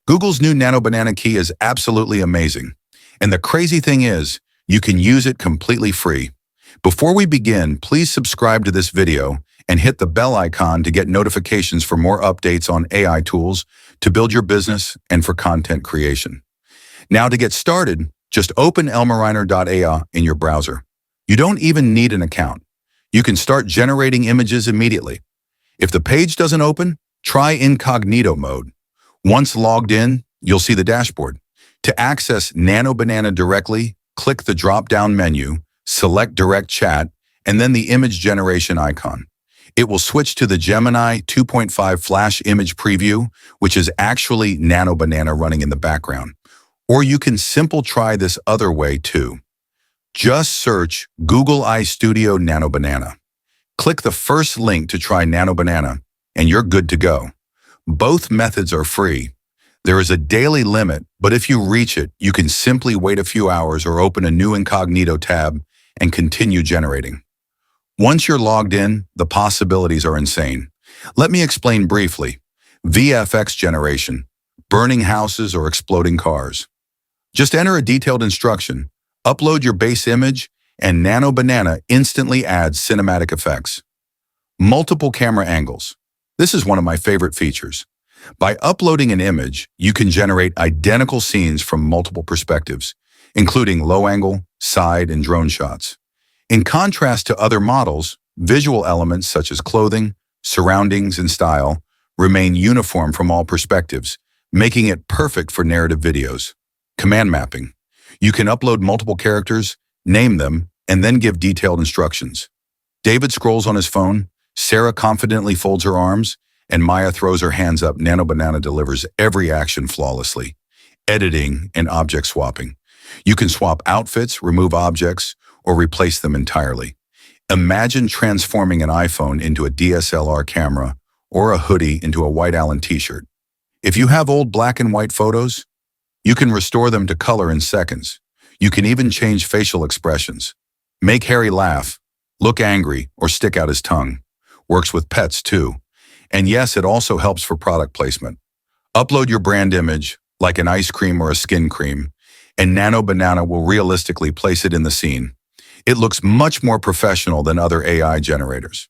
Google's new Nano Banana key is absolutely amazing. And the crazy thing is, you can use it completely free. Before we begin, please subscribe to this video and hit the bell icon to get notifications for more updates on AI tools to build your business and for content creation. Now to get started, just open elmariner.ai in your browser. You don't even need an account. You can start generating images immediately. If the page doesn't open, try incognito mode. Once logged in, you'll see the dashboard. To access Nano Banana directly, click the drop-down menu, select Direct Chat, and then the image generation icon. It will switch to the Gemini 2.5 Flash Image Preview, which is actually Nano Banana running in the background. Or you can try this other way too. Just search Google iStudio Nano Banana. Click the first link to try Nano Banana, and you're good to go. Both methods are free. There is a daily limit, but if you reach it, you can simply wait a few hours or open a new incognito tab and continue generating. Once you're logged in, the possibilities are insane. Let me explain briefly. VFX generation, burning houses or exploding cars. Just enter a detailed instruction, upload your base image, and Nano Banana instantly adds cinematic effects. Multiple camera angles. This is one of my favorite features. By uploading an image, you can generate identical scenes from multiple perspectives, including low-angle, side, and drone shots. In contrast to other models, visual elements such as clothing, surroundings, and style remain uniform from all perspectives, making it perfect for narrative videos. Command mapping. You can upload multiple characters, name them, and then give detailed instructions. David scrolls on his phone, Sarah confidently folds her arms, and Maya throws her hands up. Nano Banana delivers every action flawlessly. Editing and object swapping. You can swap outfits, remove objects, or replace them entirely. Imagine transforming an iPhone into a DSLR camera or a hoodie into a White Allen t-shirt. If you have old black and white photos, you can restore them to color in seconds. You can even change facial expressions. Make Harry laugh, look angry, or stick out his tongue. Works with pets too. And yes, it also helps for product placement. Upload your brand image, like an ice cream or a skin cream, and Nano Banana will realistically place it in the scene. It looks much more professional than other AI generators.